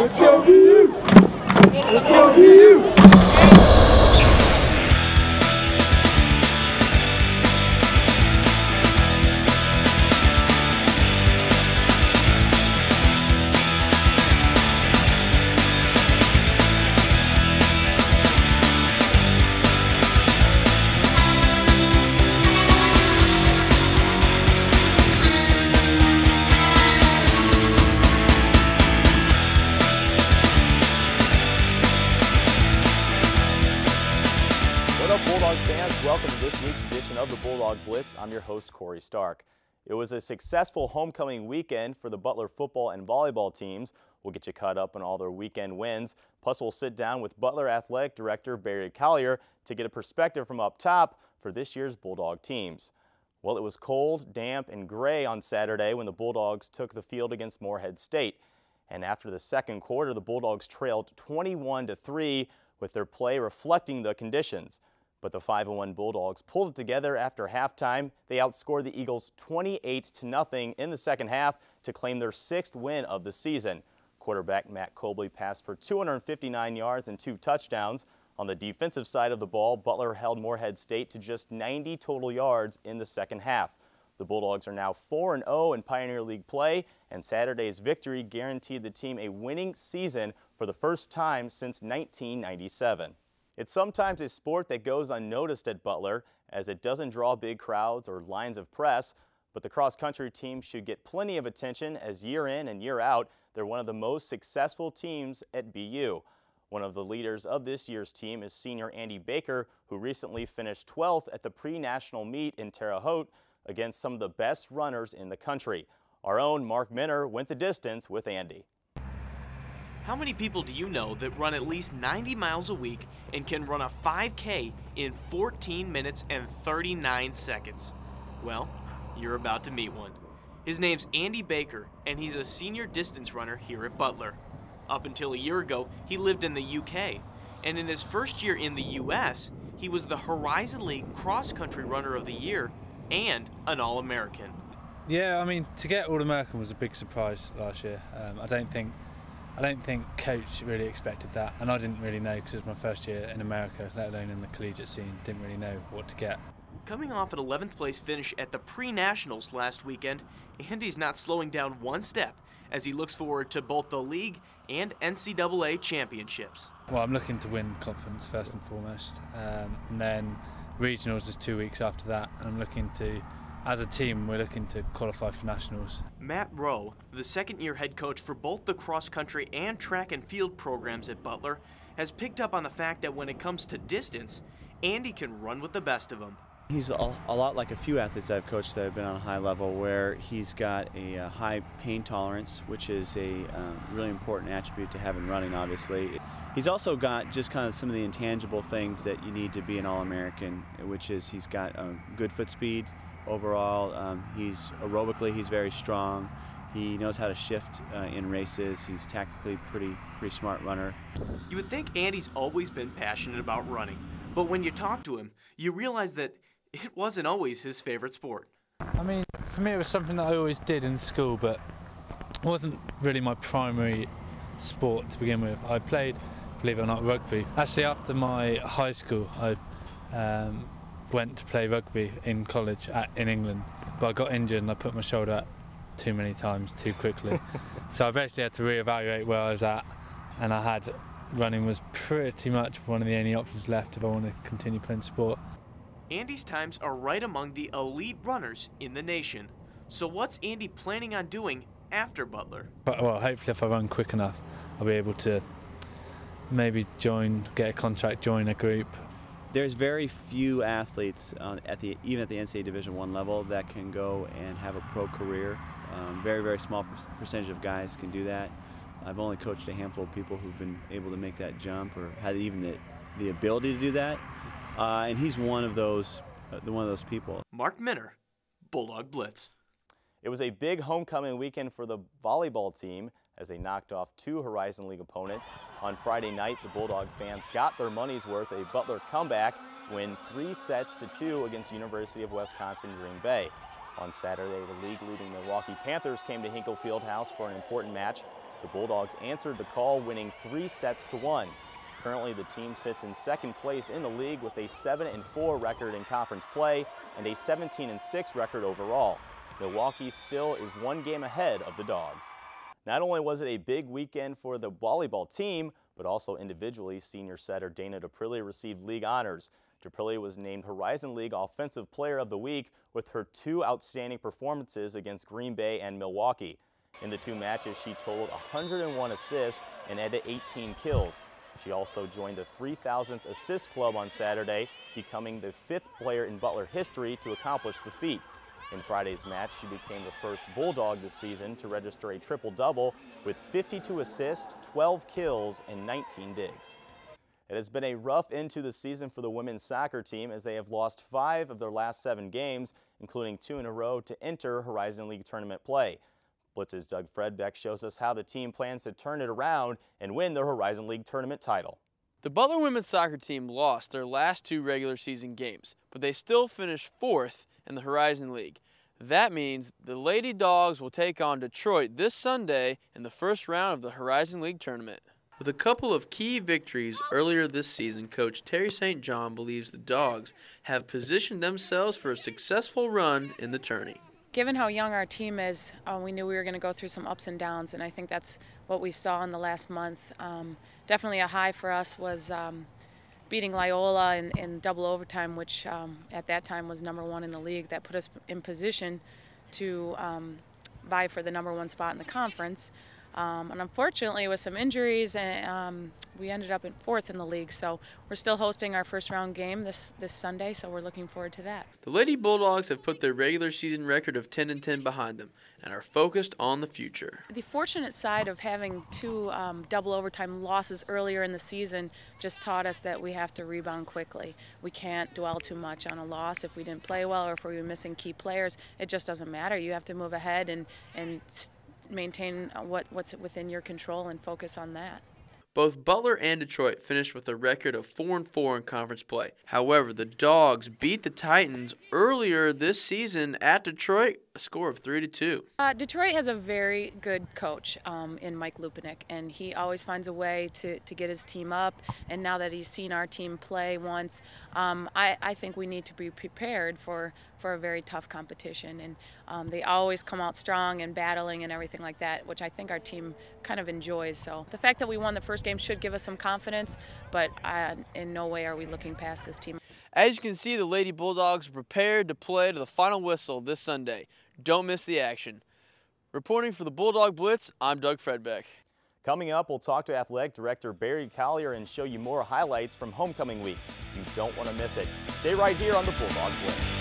Let's go BU! Let's go BU! Bulldog fans, welcome to this week's edition of the Bulldog Blitz. I'm your host, Corey Stark. It was a successful homecoming weekend for the Butler football and volleyball teams. We'll get you caught up on all their weekend wins. Plus, we'll sit down with Butler Athletic Director Barry Collier to get a perspective from up top for this year's Bulldog teams. Well, it was cold, damp, and gray on Saturday when the Bulldogs took the field against Morehead State. And after the second quarter, the Bulldogs trailed 21-3 with their play reflecting the conditions. But the 5-1 Bulldogs pulled it together after halftime. They outscored the Eagles 28-0 in the second half to claim their 6th win of the season. Quarterback Matt Cobley passed for 259 yards and 2 touchdowns. On the defensive side of the ball, Butler held Morehead State to just 90 total yards in the second half. The Bulldogs are now 4-0 in Pioneer League play, and Saturday's victory guaranteed the team a winning season for the first time since 1997. It's sometimes a sport that goes unnoticed at Butler, as it doesn't draw big crowds or lines of press, but the cross-country team should get plenty of attention as year in and year out, they're one of the most successful teams at BU. One of the leaders of this year's team is senior Andy Baker, who recently finished 12th at the pre-national meet in Terre Haute against some of the best runners in the country. Our own Mark Minner went the distance with Andy. How many people do you know that run at least 90 miles a week and can run a 5K in 14 minutes and 39 seconds? Well, you're about to meet one. His name's Andy Baker, and he's a senior distance runner here at Butler. Up until a year ago, he lived in the UK, and in his first year in the US, he was the Horizon League cross-country runner of the year and an All-American. Yeah, I mean, to get All-American was a big surprise last year. I don't think coach really expected that, and I didn't really know because it was my first year in America, let alone in the collegiate scene. Didn't really know what to get. Coming off an 11th place finish at the pre-nationals last weekend, Andy's not slowing down one step as he looks forward to both the league and NCAA championships. Well, I'm looking to win conference first and foremost, and then regionals is 2 weeks after that, and I'm looking to, as a team, we're looking to qualify for nationals. Matt Rowe, the second-year head coach for both the cross-country and track and field programs at Butler, has picked up on the fact that when it comes to distance, Andy can run with the best of them. He's a lot like a few athletes I've coached that have been on a high level, where he's got a high pain tolerance, which is a really important attribute to have in running, obviously. He's also got just kind of some of the intangible things that you need to be an All-American, which is he's got good foot speed. Overall, he's very strong. He knows how to shift in races. He's tactically pretty smart runner. You would think Andy's always been passionate about running, but when you talk to him, you realize that it wasn't always his favorite sport. I mean, for me it was something that I always did in school, but it wasn't really my primary sport to begin with. I played, believe it or not, rugby. Actually, after my high school, I went to play rugby in college in England, but I got injured and I put my shoulder out too many times too quickly. So I basically had to reevaluate where I was at, and running was pretty much one of the only options left if I want to continue playing sport. Andy's times are right among the elite runners in the nation. So what's Andy planning on doing after Butler? Well, hopefully if I run quick enough, I'll be able to maybe get a contract, join a group. There's very few athletes even at the NCAA Division I level that can go and have a pro career. Very small percentage of guys can do that. I've only coached a handful of people who've been able to make that jump or had even the ability to do that, and he's one of those people. Mark Minner, Bulldog Blitz. It was a big homecoming weekend for the volleyball team as they knocked off 2 Horizon League opponents. On Friday night, the Bulldog fans got their money's worth, a Butler comeback win 3-2 against University of Wisconsin Green Bay. On Saturday, the league-leading Milwaukee Panthers came to Hinkle Fieldhouse for an important match. The Bulldogs answered the call, winning 3-1. Currently, the team sits in second place in the league with a 7-4 record in conference play and a 17-6 record overall. Milwaukee still is one game ahead of the Dogs. Not only was it a big weekend for the volleyball team, but also individually, senior setter Dana Daprilli received league honors. Daprilli was named Horizon League Offensive Player of the Week with her 2 outstanding performances against Green Bay and Milwaukee. In the 2 matches, she totaled 101 assists and added 18 kills. She also joined the 3,000th assist club on Saturday, becoming the 5th player in Butler history to accomplish the feat. In Friday's match, she became the first Bulldog this season to register a triple-double with 52 assists, 12 kills, and 19 digs. It has been a rough end to the season for the women's soccer team as they have lost 5 of their last 7 games, including 2 in a row to enter Horizon League tournament play. Blitz's Doug Fredbeck shows us how the team plans to turn it around and win their Horizon League tournament title. The Butler women's soccer team lost their last 2 regular season games, but they still finished 4th in the Horizon League. That means the Lady Dogs will take on Detroit this Sunday in the first round of the Horizon League tournament. With a couple of key victories earlier this season, Coach Terry St. John believes the Dogs have positioned themselves for a successful run in the tourney. Given how young our team is, we knew we were going to go through some ups and downs, and I think that's what we saw in the last month. Definitely a high for us was beating Loyola in double overtime, which at that time was #1 in the league. That put us in position to vie for the #1 spot in the conference. And unfortunately, with some injuries, we ended up in 4th in the league. So we're still hosting our first round game this Sunday, so we're looking forward to that. The Lady Bulldogs have put their regular season record of 10-10 behind them and are focused on the future. The fortunate side of having 2 double overtime losses earlier in the season just taught us that we have to rebound quickly. We can't dwell too much on a loss. If we didn't play well or if we were missing key players, it just doesn't matter. You have to move ahead and maintain what's within your control and focus on that. Both Butler and Detroit finished with a record of 4-4 in conference play. However, the Dogs beat the Titans earlier this season at Detroit, a score of 3-2. Detroit has a very good coach in Mike Lupinik, and he always finds a way to get his team up. And now that he's seen our team play once, I think we need to be prepared for a very tough competition. And they always come out strong and battling and everything like that, which I think our team kind of enjoys. So the fact that we won the first game should give us some confidence, but in no way are we looking past this team. As you can see, the Lady Bulldogs are prepared to play to the final whistle this Sunday. Don't miss the action. Reporting for the Bulldog Blitz, I'm Doug Fredbeck. Coming up, we'll talk to Athletic Director Barry Collier and show you more highlights from homecoming week. You don't want to miss it. Stay right here on the Bulldog Blitz.